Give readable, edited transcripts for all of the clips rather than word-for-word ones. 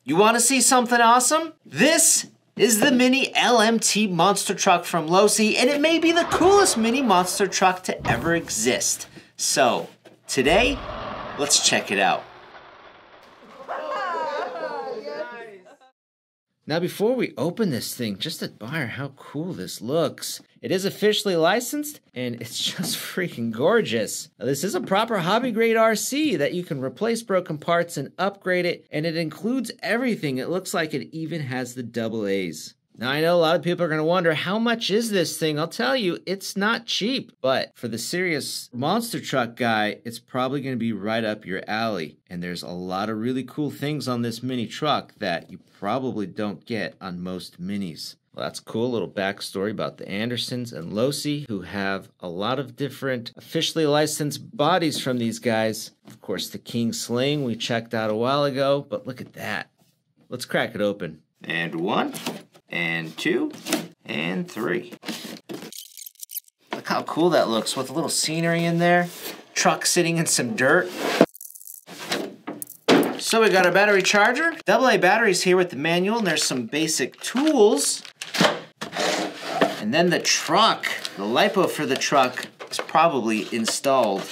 You wanna see something awesome? This is the mini LMT monster truck from Losi, and it may be the coolest mini monster truck to ever exist. So, today, let's check it out. Now before we open this thing, just admire how cool this looks. It is officially licensed, and it's just freaking gorgeous. Now, this is a proper hobby grade RC that you can replace broken parts and upgrade it, and it includes everything. It looks like it even has the double A's. Now I know a lot of people are gonna wonder, how much is this thing? I'll tell you, it's not cheap, but for the serious monster truck guy, it's probably gonna be right up your alley. And there's a lot of really cool things on this mini truck that you probably don't get on most minis. Well, that's cool, little backstory about the Andersons and Losi, who have a lot of different officially licensed bodies from these guys. Of course, the King Sling we checked out a while ago, but look at that. Let's crack it open. And 1, and 2, and 3. Look how cool that looks with a little scenery in there. Truck sitting in some dirt. So we got our battery charger. AA batteries here with the manual, and there's some basic tools. And then the truck, the LiPo for the truck is probably installed.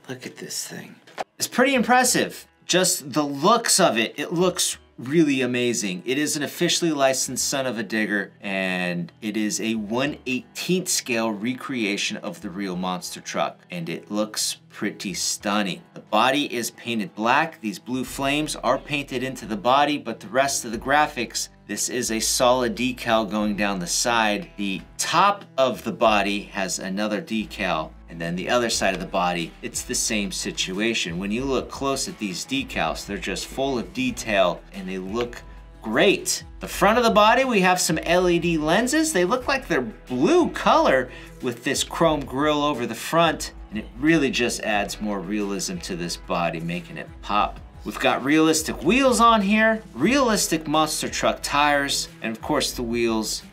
Look at this thing. It's pretty impressive. Just the looks of it, it looks really amazing. It is an officially licensed son of a digger, and it is a 1/18 scale recreation of the real monster truck, and it looks pretty stunning. The body is painted black. These blue flames are painted into the body, but the rest of the graphics, this is a solid decal going down the side. The top of the body has another decal, and then the other side of the body, it's the same situation. When you look close at these decals, they're just full of detail and they look great. The front of the body, we have some LED lenses. They look like they're blue color with this chrome grille over the front, and it really just adds more realism to this body, making it pop. We've got realistic wheels on here, realistic monster truck tires, and of course the wheels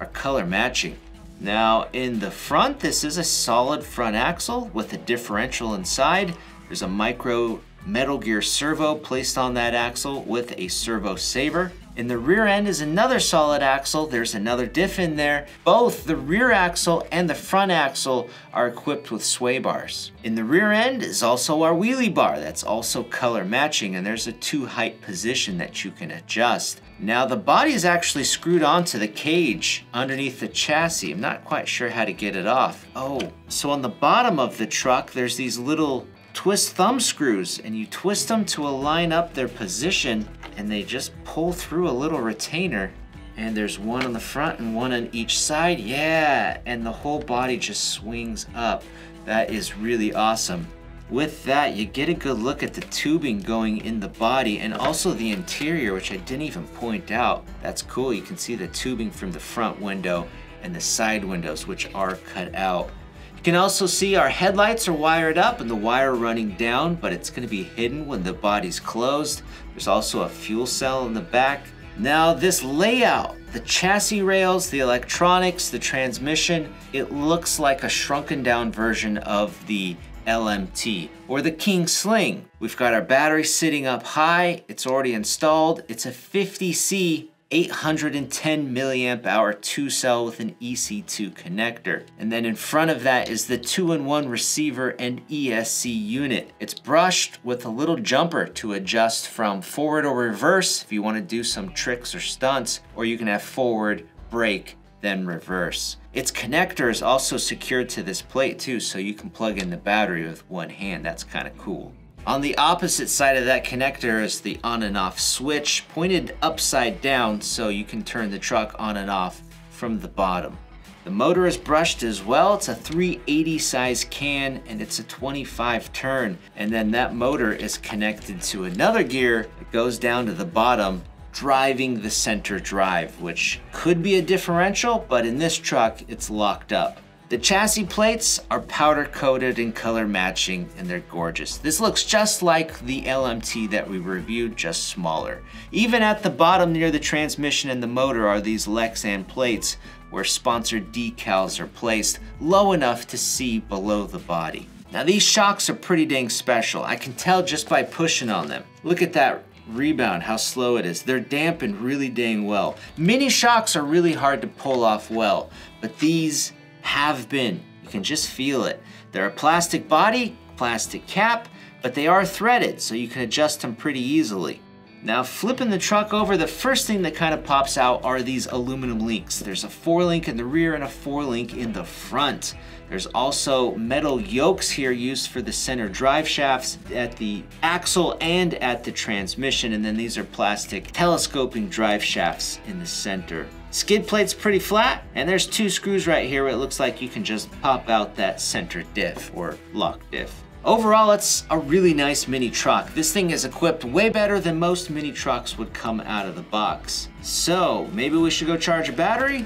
are color matching. Now in the front, this is a solid front axle with a differential inside. There's a micro Metal Gear servo placed on that axle with a servo saver. In the rear end is another solid axle. There's another diff in there. Both the rear axle and the front axle are equipped with sway bars. In the rear end is also our wheelie bar that's also color matching, and there's a 2 height position that you can adjust. Now the body is actually screwed onto the cage underneath the chassis. I'm not quite sure how to get it off. Oh, so on the bottom of the truck, there's these little twist thumb screws, and you twist them to align up their position, and they just pull through a little retainer. And there's one on the front and one on each side. Yeah, and the whole body just swings up. That is really awesome. With that, you get a good look at the tubing going in the body and also the interior, which I didn't even point out. That's cool. You can see the tubing from the front window and the side windows, which are cut out. You can also see our headlights are wired up and the wire running down, but it's going to be hidden when the body's closed. There's also a fuel cell in the back. Now this layout, the chassis rails, the electronics, the transmission, it looks like a shrunken down version of the LMT or the King Sling. We've got our battery sitting up high. It's already installed. It's a 50C 810 milliamp hour 2-cell with an EC2 connector. And then in front of that is the 2-in-1 receiver and ESC unit. It's brushed with a little jumper to adjust from forward or reverse if you want to do some tricks or stunts, or you can have forward, brake, then reverse. Its connector is also secured to this plate too, so you can plug in the battery with one hand. That's kind of cool. On the opposite side of that connector is the on and off switch, pointed upside down so you can turn the truck on and off from the bottom. The motor is brushed as well. It's a 380 size can and it's a 25 turn. And then that motor is connected to another gear that goes down to the bottom, driving the center drive, which could be a differential, but in this truck, it's locked up. The chassis plates are powder coated and color matching, and they're gorgeous. This looks just like the LMT that we reviewed, just smaller. Even at the bottom near the transmission and the motor are these Lexan plates where sponsored decals are placed low enough to see below the body. Now these shocks are pretty dang special. I can tell just by pushing on them. Look at that rebound, how slow it is. They're dampened really dang well. Mini shocks are really hard to pull off well, but these have been. You can just feel it. They're a plastic body, plastic cap, but they are threaded, so you can adjust them pretty easily. Now flipping the truck over, the first thing that kind of pops out are these aluminum links. There's a 4-link in the rear and a 4-link in the front. There's also metal yokes here used for the center drive shafts at the axle and at the transmission, and then these are plastic telescoping drive shafts in the center. Skid plate's pretty flat, and there's 2 screws right here where it looks like you can just pop out that center diff or lock diff. Overall, it's a really nice mini truck. This thing is equipped way better than most mini trucks would come out of the box. So maybe we should go charge a battery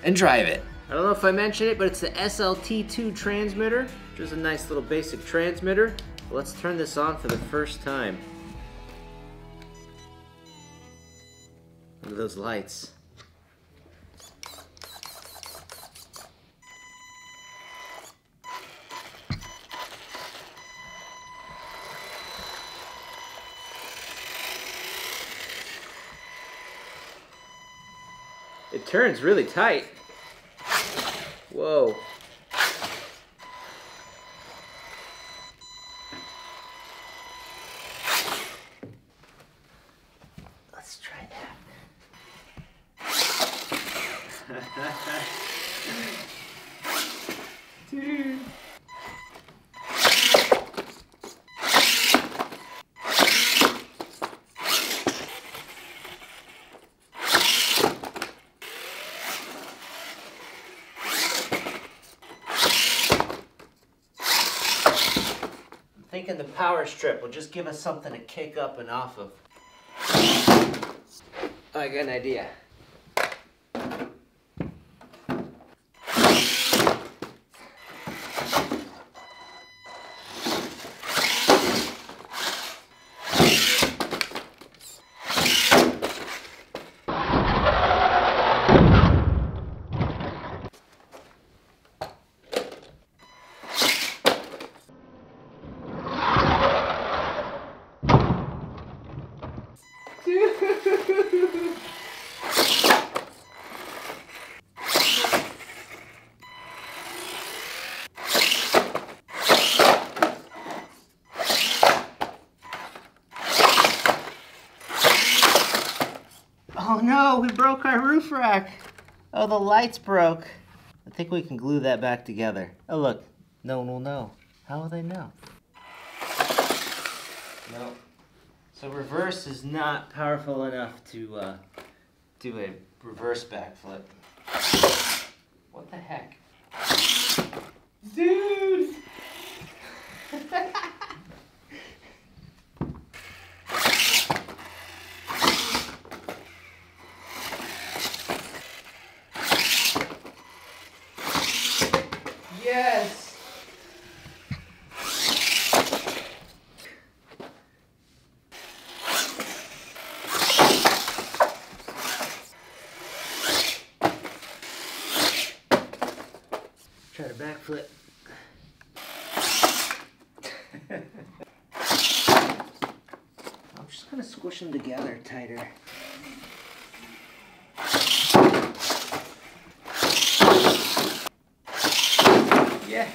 and drive it. I don't know if I mentioned it, but it's the SLT2 transmitter, which is a nice little basic transmitter. Let's turn this on for the first time. Look at those lights. It turns really tight. Whoa. Let's try that. Dude. Thinking the power strip will just give us something to kick up and off of. Oh, I got an idea. Oh no, we broke our roof rack. Oh, the lights broke. I think we can glue that back together. Oh look, no one will know. How will they know? No. So reverse is not powerful enough to do a reverse backflip. What the heck? Dude! Yes! Try to backflip. I'm just gonna squish them together tighter. Yeah.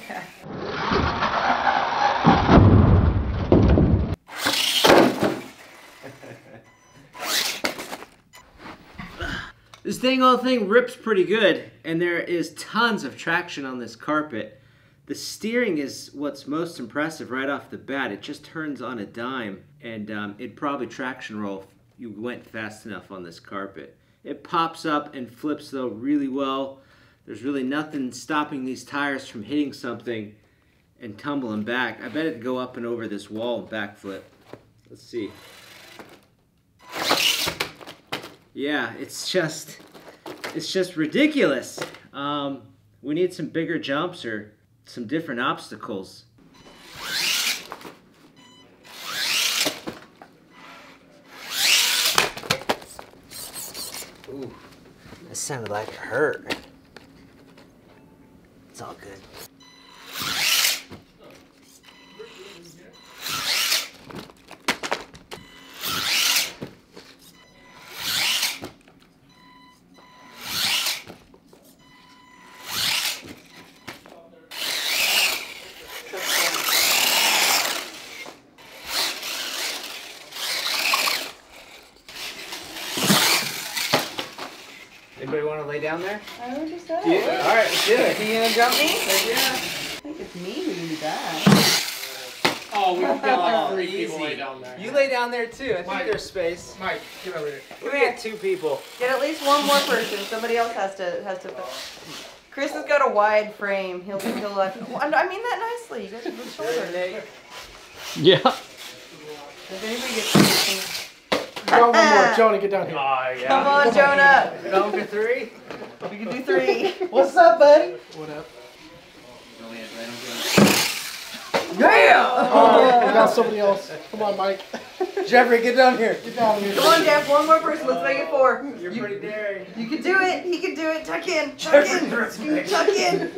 This whole thing rips pretty good, and there is tons of traction on this carpet. The steering is what's most impressive right off the bat. It just turns on a dime, and it'd probably traction roll if you went fast enough on this carpet. It pops up and flips though really well. There's really nothing stopping these tires from hitting something and tumbling back. I bet it'd go up and over this wall and backflip. Let's see. Yeah, it's just ridiculous. We need some bigger jumps or some different obstacles. Ooh, that sounded like it hurt. It's all good. Anybody want to lay down there? I would just say. All right, let's do it. You gonna jump me? Yeah. I think it's me who can do that. Oh, we've got like 3 people lay down there. You lay down there too. I think Mike. there's space. Mike, get over here. We get 2 people. Get at least one more person. Somebody else has to. Chris has got a wide frame. He'll like. I mean that nicely. You guys have good shoulders. Yeah. If anybody gets anything. Go one more. Jonah, get down here. Oh, yeah. Come on, Jonah. Going for 3? We can do 3. What's up, buddy? What up? Yeah! Oh, we got somebody else. Come on, Mike. Jeffrey, get down here. Get down here. Come on, Jeff. One more person. Let's make it 4. You're pretty daring. You can do it. He can do it. Tuck in. Tuck in. Tuck in.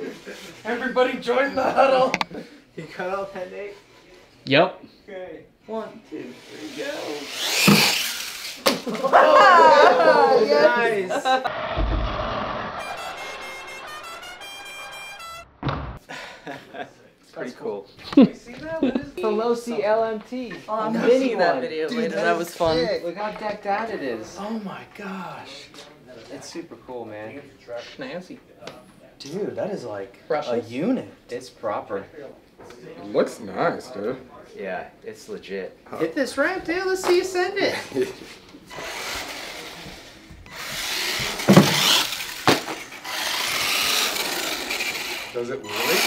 Everybody join the huddle. You cut all 10 8? Yep. Okay. 1, 2, 3, go. Oh, yes. nice. Pretty cool. You see that? What is The low C LMT. I'll have to Mini see that one. video Dude, later. that That is was fun. sick. Look how decked out it is. Oh my gosh. It's super cool, man. Nancy. Dude, that is like a Precious. unit. It's proper. Looks nice, dude. Yeah, it's legit. Hit this ramp, dude. Let's see you send it. Does it really?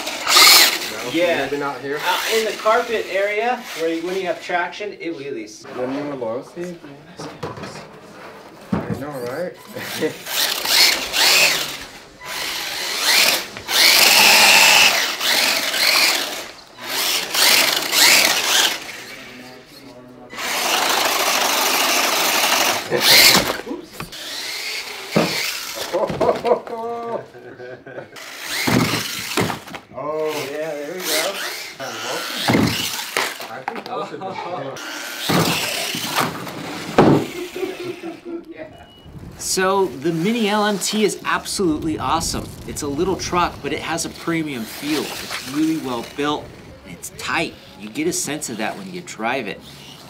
No, Yeah. Maybe not here. Out in the carpet area, where when you have traction, it wheelies. Running the low speed? I know, right? Oh, Yeah, there we go. I think both of them. So the Mini LMT is absolutely awesome. It's a little truck, but it has a premium feel. It's really well built, and it's tight. You get a sense of that when you drive it.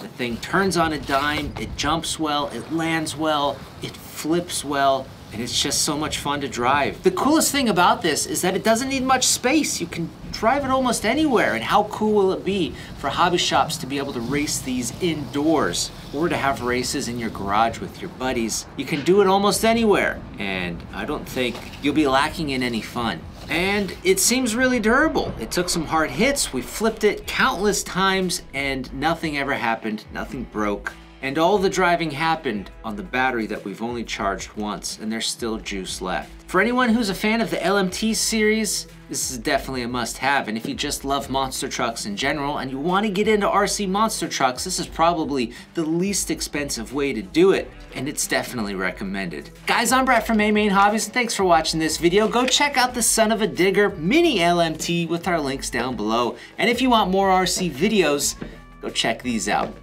The thing turns on a dime, it jumps well, it lands well, it flips well, and it's just so much fun to drive. The coolest thing about this is that it doesn't need much space. You can drive it almost anywhere, and how cool will it be for hobby shops to be able to race these indoors or to have races in your garage with your buddies. You can do it almost anywhere, and I don't think you'll be lacking in any fun. And it seems really durable. It took some hard hits, we flipped it countless times, and nothing ever happened, nothing broke. And all the driving happened on the battery that we've only charged once, and there's still juice left. For anyone who's a fan of the LMT series, this is definitely a must-have. And if you just love monster trucks in general and you want to get into RC monster trucks, this is probably the least expensive way to do it, and it's definitely recommended. Guys, I'm Brett from AMain Hobbies, and thanks for watching this video. Go check out the Son of a Digger Mini LMT with our links down below. And if you want more RC videos, go check these out.